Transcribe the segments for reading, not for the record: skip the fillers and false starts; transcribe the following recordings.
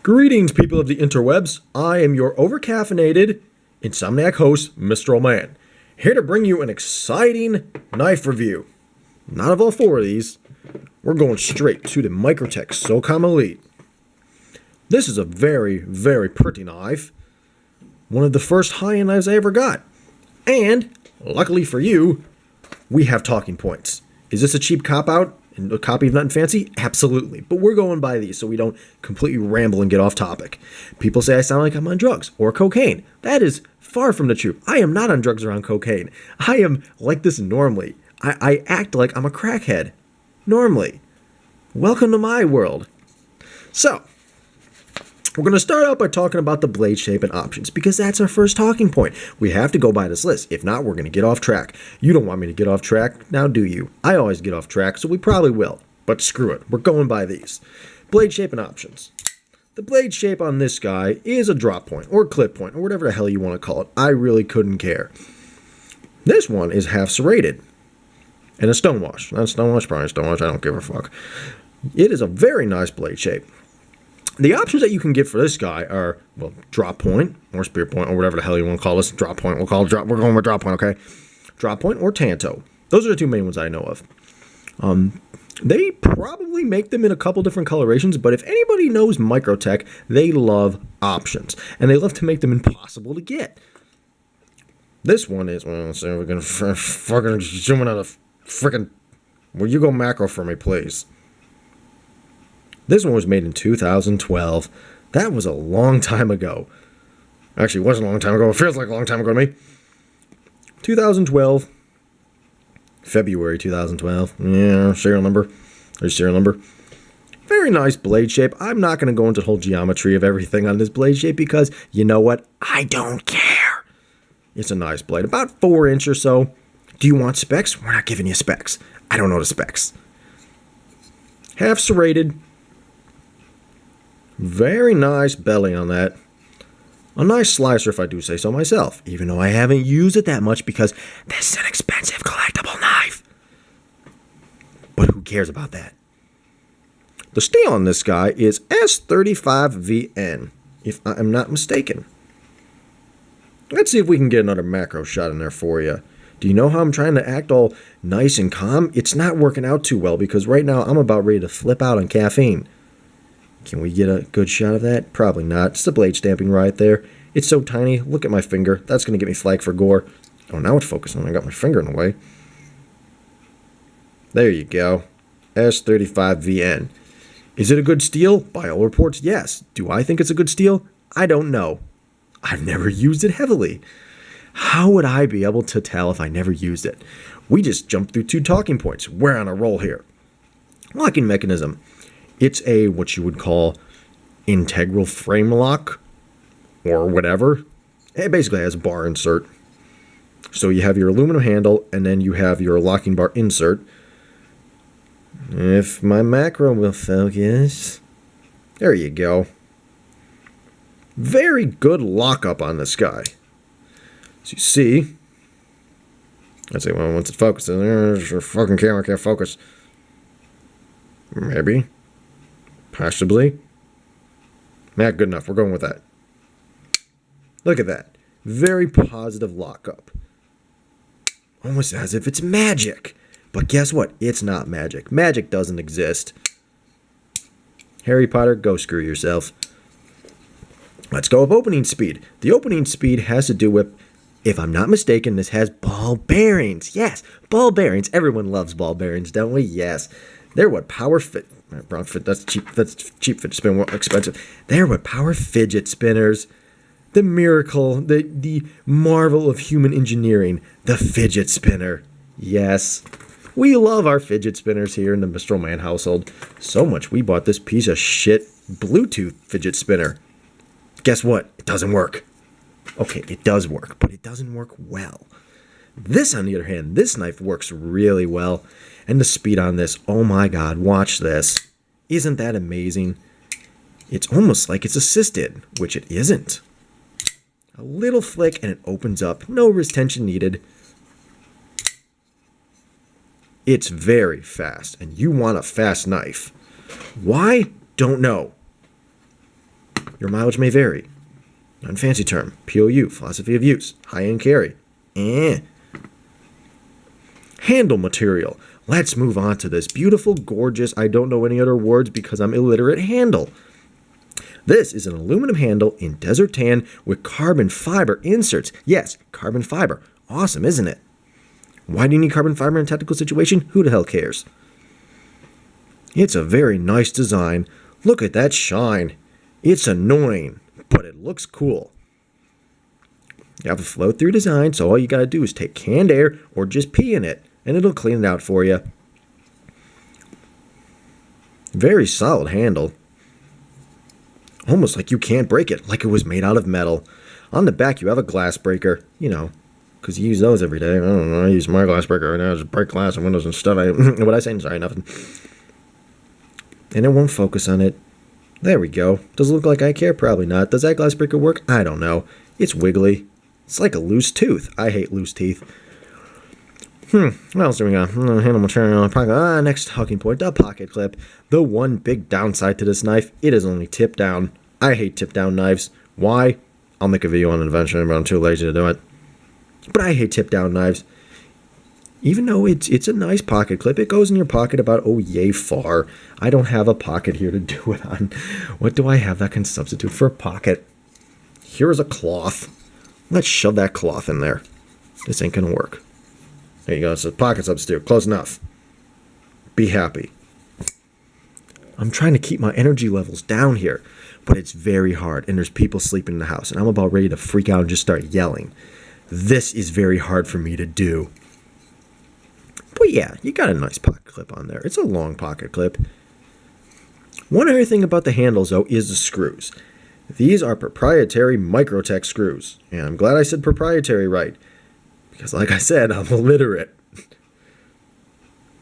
Greetings, people of the interwebs. I am your overcaffeinated, insomniac host, Mr. Oldman, here to bring you an exciting knife review. Not of all four of these. We're going straight to the Microtech Socom Elite. This is a very, very pretty knife. One of the first high-end knives I ever got. And, luckily for you, we have talking points. Is this a cheap cop-out? A copy of Nothing Fancy? Absolutely. But we're going by these so we don't completely ramble and get off topic. People say I sound like I'm on drugs or cocaine. That is far from the truth. I am not on drugs or on cocaine. I am like this normally. I act like I'm a crackhead. Normally. Welcome to my world. So, we're going to start out by talking about the blade shape and options because that's our first talking point. We have to go by this list. If not, we're going to get off track. You don't want me to get off track, now do you? I always get off track, so we probably will. But screw it. We're going by these. Blade shape and options. The blade shape on this guy is a drop point or clip point or whatever the hell you want to call it. I really couldn't care. This one is half serrated. And a stonewash. Not stonewash, probably stonewash. I don't give a fuck. It is a very nice blade shape. The options that you can get for this guy are, well, drop point or spear point or whatever the hell you want to call this. Drop point. We'll call it drop. We're going with drop point, okay? Drop point or tanto. Those are the two main ones I know of. They probably make them in a couple different colorations, but if anybody knows Microtech, they love options. And they love to make them impossible to get. This one is, well, let's see if we can fucking zoom in on a freaking... Will you go macro for me, please? This one was made in 2012. That was a long time ago. Actually, it wasn't a long time ago. It feels like a long time ago to me. 2012. February 2012. Yeah, serial number. There's serial number. Very nice blade shape. I'm not going to go into the whole geometry of everything on this blade shape because, you know what? I don't care. It's a nice blade. About 4 inch or so. Do you want specs? We're not giving you specs. I don't know the specs. Half serrated. Very nice belly on that. A nice slicer if I do say so myself, even though I haven't used it that much because this is an expensive collectible knife. But who cares about that? The steel on this guy is S35VN, if I am not mistaken. Let's see if we can get another macro shot in there for you. Do you know how I'm trying to act all nice and calm? It's not working out too well because right now I'm about ready to flip out on caffeine. Can we get a good shot of that? Probably not. It's the blade stamping right there. It's so tiny. Look at my finger. That's going to get me flagged for gore. Oh, now it's focusing. I got my finger in the way. There you go. S35VN. Is it a good steel? By all reports, yes. Do I think it's a good steel? I don't know. I've never used it heavily. How would I be able to tell if I never used it? We just jumped through 2 talking points. We're on a roll here. Locking mechanism. It's a, what you would call, integral frame lock, or whatever. It basically has a bar insert. So you have your aluminum handle, and then you have your locking bar insert. If my macro will focus. There you go. Very good lockup on this guy. As you see, let's say, well, once it focuses, there's your fucking camera can't focus. Maybe. Possibly. Not good enough. We're going with that. Look at that. Very positive lockup. Almost as if it's magic. But guess what? It's not magic. Magic doesn't exist. Harry Potter, go screw yourself. Let's go with opening speed. The opening speed has to do with, if I'm not mistaken, this has ball bearings. Yes, ball bearings. Everyone loves ball bearings, don't we? Yes. They're what power fit. Brown fit. That's cheap. That's cheap fidget spinner. More expensive. They're what power fidget spinners. The miracle, the marvel of human engineering. The fidget spinner. Yes, we love our fidget spinners here in the Mr. Man household. So much we bought this piece of shit Bluetooth fidget spinner. Guess what? It doesn't work. Okay, it does work, but it doesn't work well. This, on the other hand, this knife works really well. And the speed on this, oh my god, watch this. Isn't that amazing? It's almost like it's assisted, which it isn't. A little flick and it opens up. No wrist tension needed. It's very fast, and you want a fast knife. Why? Don't know. Your mileage may vary. Unfancy term. POU, philosophy of use. High-end carry. Handle material. Let's move on to this beautiful, gorgeous, I don't know any other words because I'm illiterate, handle. This is an aluminum handle in desert tan with carbon fiber inserts. Yes, carbon fiber. Awesome, isn't it? Why do you need carbon fiber in a technical situation? Who the hell cares? It's a very nice design. Look at that shine. It's annoying, but it looks cool. You have a flow-through design, so all you gotta do is take canned air or just pee in it, and it'll clean it out for you. Very solid handle. Almost like you can't break it, like it was made out of metal. On the back, you have a glass breaker, you know, because you use those every day. I don't know, I use my glass breaker right now, just break glass and windows and stuff. What I say? Sorry, nothing. And it won't focus on it. There we go. Does it look like I care? Probably not. Does that glass breaker work? I don't know. It's wiggly. It's like a loose tooth. I hate loose teeth. What else do we got? Handle material, pocket. Next talking point, the pocket clip. The one big downside to this knife, it is only tip down. I hate tip down knives. Why? I'll make a video on it eventually, but I'm too lazy to do it. But I hate tip down knives. Even though it's a nice pocket clip, it goes in your pocket about, oh yay far. I don't have a pocket here to do it on. What do I have that can substitute for a pocket? Here is a cloth. Let's shove that cloth in there. This ain't gonna work. There you go, it's a pocket substitute. Close enough. Be happy. I'm trying to keep my energy levels down here, but it's very hard, and there's people sleeping in the house, and I'm about ready to freak out and just start yelling. This is very hard for me to do. But yeah, you got a nice pocket clip on there. It's a long pocket clip. One other thing about the handles, though, is the screws. These are proprietary Microtech screws, and I'm glad I said proprietary right. Because like I said, I'm illiterate.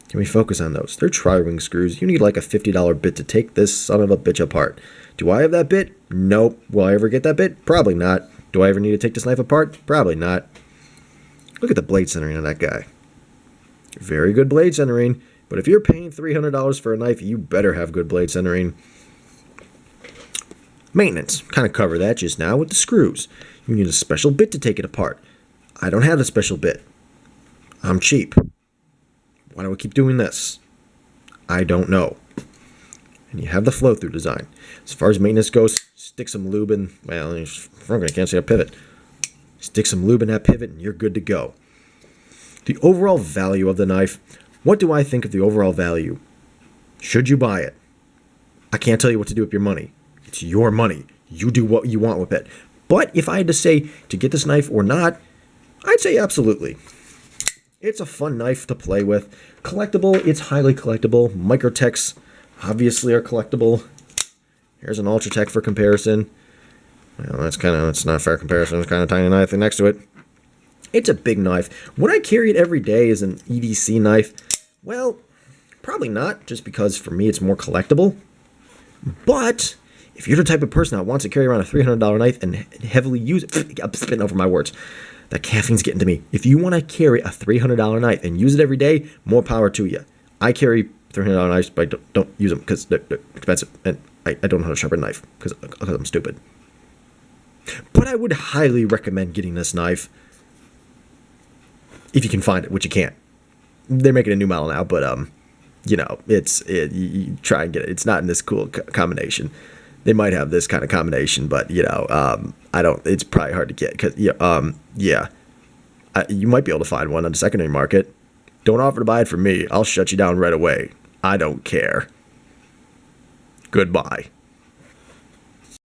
Can we focus on those? They're tri-ring screws. You need like a $50 bit to take this son of a bitch apart. Do I have that bit? Nope. Will I ever get that bit? Probably not. Do I ever need to take this knife apart? Probably not. Look at the blade centering on that guy. Very good blade centering. But if you're paying $300 for a knife, you better have good blade centering. Maintenance. Kind of covered that just now with the screws. You need a special bit to take it apart. I don't have a special bit. I'm cheap. Why do I keep doing this? I don't know. And you have the flow-through design. As far as maintenance goes, stick some lube in. Well, I can't see a pivot. Stick some lube in that pivot and you're good to go. The overall value of the knife. What do I think of the overall value? Should you buy it? I can't tell you what to do with your money. It's your money. You do what you want with it. But if I had to say to get this knife or not, I'd say absolutely. It's a fun knife to play with. Collectible, it's highly collectible. Microtechs obviously are collectible. Here's an Ultratech for comparison. Well, that's not a fair comparison. It's kind of a tiny knife next to it. It's a big knife. Would I carry it every day as an EDC knife? Well, probably not, just because for me it's more collectible. But if you're the type of person that wants to carry around a $300 knife and heavily use it, I'm spitting over my words. That caffeine's getting to me. If you want to carry a $300 knife and use it every day, more power to you. I carry $300 knives, but I don't use them because they're expensive, and I don't know how to sharpen a knife because I'm stupid. But I would highly recommend getting this knife if you can find it, which you can't. They're making a new model now, but you try and get it. It's not in this cool combination. They might have this kind of combination, but I don't. It's probably hard to get because you might be able to find one on the secondary market. Don't offer to buy it from me. I'll shut you down right away. I don't care. Goodbye.